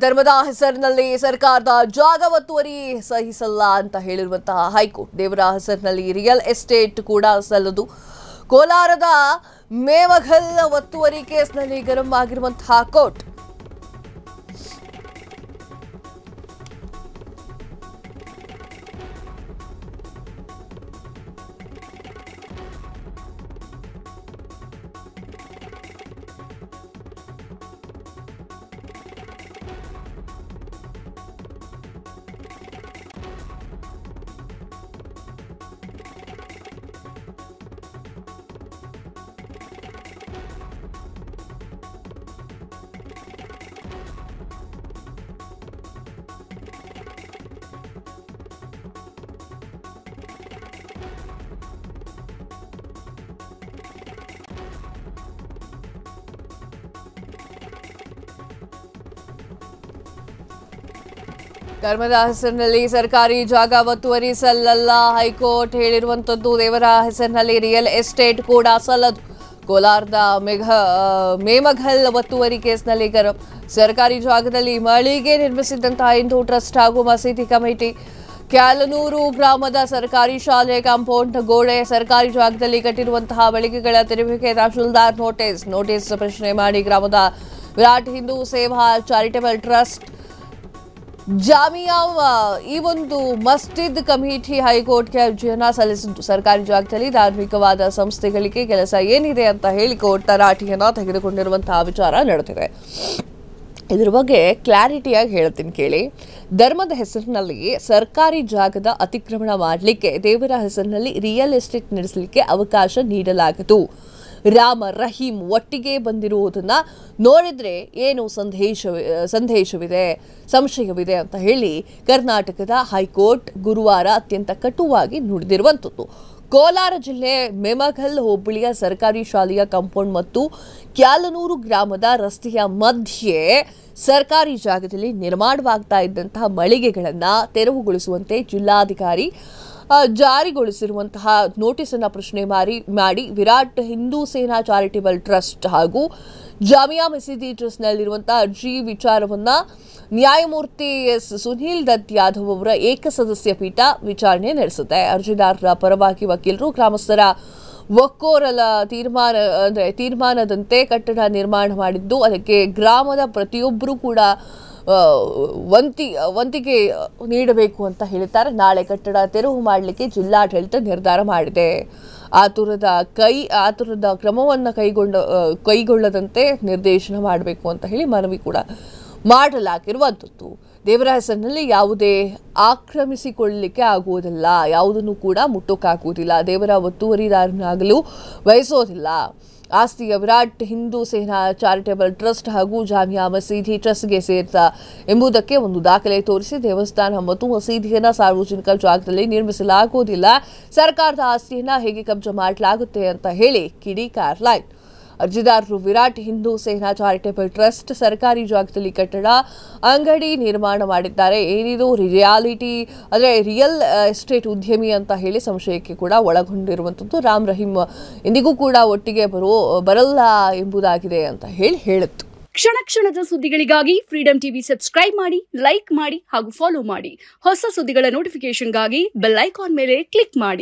ಧರ್ಮದ ಹೆಸರಿನಲ್ಲಿ ಸರ್ಕಾರದ ಜಾಗ ಒತ್ತುವರಿ ಸಹಿಸಲ್ಲ ಅಂತ ಹೇಳಿರುವಂತಹ ಹೈಕೋರ್ಟ್ ದೇವರ ಹೆಸರಿನಲ್ಲಿ ರಿಯಲ್ ಎಸ್ಟೇಟ್ ಕೂಡ ಸಲ್ಲದು. ಕೋಲಾರದ ಮೇವಘಲ್ ಒತ್ತುವರಿ ಕೇಸ್ನಲ್ಲಿ ಗರಂ ಆಗಿರುವಂತಹ ಕೋರ್ಟ್ ಧರ್ಮದ ಹೆಸರಿನಲ್ಲಿ ಸರ್ಕಾರಿ ಜಾಗ ಒತ್ತುವರಿ ಸಲ್ಲಲ್ಲ. ಹೈಕೋರ್ಟ್ ಹೇಳಿರುವಂತದ್ದು ದೇವರ ಹೆಸರಿನಲ್ಲಿ ರಿಯಲ್ ಎಸ್ಟೇಟ್ ಕೂಡ ಸಲ್ಲದು. ಕೋಲಾರದ ಮೇಮಘಲ್ ಒತ್ತುವರಿ ಕೇಸ್ನಲ್ಲಿ ಗರಂ. ಸರ್ಕಾರಿ ಜಾಗದಲ್ಲಿ ಮಳಿಗೆ ನಿರ್ಮಿಸಿದ್ದಂತಹ ಹಿಂದೂ ಟ್ರಸ್ಟ್ ಹಾಗೂ ಮಸೀದಿ ಕಮಿಟಿ ಕ್ಯಾಲನೂರು ಗ್ರಾಮದ ಸರ್ಕಾರಿ ಶಾಲೆ ಕಾಂಪೌಂಡ್ ಗೋಡೆ ಸರ್ಕಾರಿ ಜಾಗದಲ್ಲಿ ಕಟ್ಟಿರುವಂತಹ ಮಳಿಗೆಗಳ ತೆರವಿಗೆ ತಹಶೀಲ್ದಾರ್ ನೋಟಿಸ್ ಪ್ರಶ್ನೆ ಮಾಡಿ ಗ್ರಾಮದ ವಿರಾಟ್ ಹಿಂದೂ ಸೇವಾ ಚಾರಿಟೇಬಲ್ ಟ್ರಸ್ಟ್ ಜಾಮಿಯಾ ಈ ಒಂದು ಮಸ್ಜಿದ್ ಕಮಿಟಿ ಹೈಕೋರ್ಟ್ಗೆ ಅರ್ಜಿಯನ್ನ ಸಲ್ಲಿಸಿದ್ದು. ಸರ್ಕಾರಿ ಜಾಗದಲ್ಲಿ ಧಾರ್ಮಿಕವಾದ ಸಂಸ್ಥೆಗಳಿಗೆ ಕೆಲಸ ಏನಿದೆ ಅಂತ ಹೇಳಿ ಕೋರ್ಟ್ ತರಾಟೆಯನ್ನ ತೆಗೆದುಕೊಂಡಿರುವಂತಹ ವಿಚಾರ ನಡೆದಿದೆ. ಇದ್ರ ಬಗ್ಗೆ ಕ್ಲಾರಿಟಿಯಾಗಿ ಹೇಳ್ತೀನಿ ಕೇಳಿ. ಧರ್ಮದ ಹೆಸರಿನಲ್ಲಿ ಸರ್ಕಾರಿ ಜಾಗದ ಅತಿಕ್ರಮಣ ಮಾಡಲಿಕ್ಕೆ ದೇವರ ಹೆಸರಿನಲ್ಲಿ ರಿಯಲ್ ಎಸ್ಟೇಟ್ ನಡೆಸಲಿಕ್ಕೆ ಅವಕಾಶ ನೀಡಲಾಗಿತ್ತು. ರಾಮ ರಹೀಂ ಒಟ್ಟಿಗೆ ಬಂದಿರುವುದನ್ನ ನೋಡಿದ್ರೆ ಏನು ಸಂಶಯವಿದೆ ಅಂತ ಹೇಳಿ ಕರ್ನಾಟಕದ ಹೈಕೋರ್ಟ್ ಗುರುವಾರ ಅತ್ಯಂತ ಕಟುವಾಗಿ ನುಡಿದಿರುವಂಥದ್ದು. ಕೋಲಾರ ಜಿಲ್ಲೆ ಮೇಮಘಲ್ ಹೋಬಳಿಯ ಸರ್ಕಾರಿ ಶಾಲೆಯ ಕಾಂಪೌಂಡ್ ಮತ್ತು ಕ್ಯಾಲನೂರು ಗ್ರಾಮದ ರಸ್ತೆಯ ಮಧ್ಯೆ ಸರ್ಕಾರಿ ಜಾಗದಲ್ಲಿ ನಿರ್ಮಾಣವಾಗ್ತಾ ಇದ್ದಂತಹ ಮಳಿಗೆಗಳನ್ನು ತೆರವುಗೊಳಿಸುವಂತೆ ಜಿಲ್ಲಾಧಿಕಾರಿ ಜಾರಿಗೊಳಿಸಿರುವಂತಹ ನೋಟಿಸ್ ಅನ್ನು ಪ್ರಶ್ನೆ ಮಾಡಿ ವಿರಾಟ್ ಹಿಂದೂ ಸೇನಾ ಚಾರಿಟೇಬಲ್ ಟ್ರಸ್ಟ್ ಹಾಗೂ ಜಾಮಿಯಾ ಮಸೀದಿ ಟ್ರಸ್ಟ್ನಲ್ಲಿರುವಂತಹ ಅರ್ಜಿ ವಿಚಾರವನ್ನ ನ್ಯಾಯಮೂರ್ತಿ ಎಸ್ ಸುನೀಲ್ ದತ್ ಯಾದವ್ ಅವರ ಏಕಸದಸ್ಯ ಪೀಠ ವಿಚಾರಣೆ ನಡೆಸುತ್ತೆ. ಅರ್ಜಿದಾರರ ಪರವಾಗಿ ವಕೀಲರು ಗ್ರಾಮಸ್ಥರ ಒಕ್ಕೊರಲ ತೀರ್ಮಾನದಂತೆ ಕಟ್ಟಡ ನಿರ್ಮಾಣ ಮಾಡಿದ್ದು ಅದಕ್ಕೆ ಗ್ರಾಮದ ಪ್ರತಿಯೊಬ್ಬರೂ ಕೂಡ ವಂತಿಗೆ ನೀಡಬೇಕು ಅಂತ ಹೇಳಿದ್ದಾರೆ. ನಾಳೆ ಕಟ್ಟಡ ತೆರವು ಮಾಡಲಿಕ್ಕೆ ಜಿಲ್ಲಾಡಳಿತ ನಿರ್ಧಾರ ಮಾಡಿದೆ. ಆತುರದ ಕ್ರಮವನ್ನು ಕೈಗೊಳ್ಳದಂತೆ ನಿರ್ದೇಶನ ಮಾಡಬೇಕು ಅಂತ ಹೇಳಿ ಮನವಿ ಕೂಡ ಮಾಡಲಾಗಿರುವಂಥದ್ದು. ದೇವರ ಹೆಸರಿನಲ್ಲಿ ಯಾವುದೇ ಆಕ್ರಮಿಸಿಕೊಳ್ಳಲಿಕ್ಕೆ ಆಗುವುದಿಲ್ಲ, ಯಾವುದನ್ನು ಕೂಡ ಮುಟ್ಟೋಕ್ಕಾಗುವುದಿಲ್ಲ, ದೇವರ ಒತ್ತುವರಿದಾರನಾಗಲು ಬಯಸೋದಿಲ್ಲ. ಆಸ್ತಿಯ ವಿರಾಟ್ ಹಿಂದೂ ಸೇನಾ ಚಾರಿಟೇಬಲ್ ಟ್ರಸ್ಟ್ ಹಾಗೂ ಜಾಮಿಯಾ ಮಸೀದಿ ಟ್ರಸ್ಟ್ಗೆ ಸೇರಿದ ಎಂಬುದಕ್ಕೆ ಒಂದು ದಾಖಲೆ ತೋರಿಸಿ ದೇವಸ್ಥಾನ ಮತ್ತು ಮಸೀದಿಯನ್ನು ಸಾರ್ವಜನಿಕ ಜಾಗದಲ್ಲಿ ನಿರ್ಮಿಸಲಾಗುವುದಿಲ್ಲ, ಸರ್ಕಾರದ ಆಸ್ತಿಯನ್ನು ಹೇಗೆ ಕಬ್ಜಾ ಮಾಡಲಾಗುತ್ತೆ ಅಂತ ಹೇಳಿ ಕಿಡಿಕಾರಲಾಯಿತು. ಅರ್ಜಿದಾರರು ವಿರಾಟ್ ಹಿಂದೂ ಸೇನಾ ಚಾರಿಟೇಬಲ್ ಟ್ರಸ್ಟ್ ಸರ್ಕಾರಿ ಜಾಗದಲ್ಲಿ ಕಟ್ಟಡ ಅಂಗಡಿ ನಿರ್ಮಾಣ ಮಾಡಿದ್ದಾರೆ. ಏನಿದು ರಿಯಲ್ ಎಸ್ಟೇಟ್ ಉದ್ಯಮಿ ಅಂತ ಹೇಳಿ ಸಂಶಯಕ್ಕೆ ಕೂಡ ಒಳಗೊಂಡಿರುವಂಥದ್ದು. ರಾಮ್ ರಹೀಂ ಇಂದಿಗೂ ಕೂಡ ಒಟ್ಟಿಗೆ ಬರಲ್ಲ ಎಂಬುದಾಗಿದೆ ಅಂತ ಹೇಳಿತ್ತು. ಕ್ಷಣ ಕ್ಷಣದ ಸುದ್ದಿಗಳಿಗಾಗಿ ಫ್ರೀಡಂ ಟಿವಿ ಸಬ್ಸ್ಕ್ರೈಬ್ ಮಾಡಿ, ಲೈಕ್ ಮಾಡಿ ಹಾಗೂ ಫಾಲೋ ಮಾಡಿ. ಹೊಸ ಸುದ್ದಿಗಳ ನೋಟಿಫಿಕೇಶನ್ಗಾಗಿ ಬೆಲ್ ಐಕಾನ್ ಮೇಲೆ ಕ್ಲಿಕ್ ಮಾಡಿ.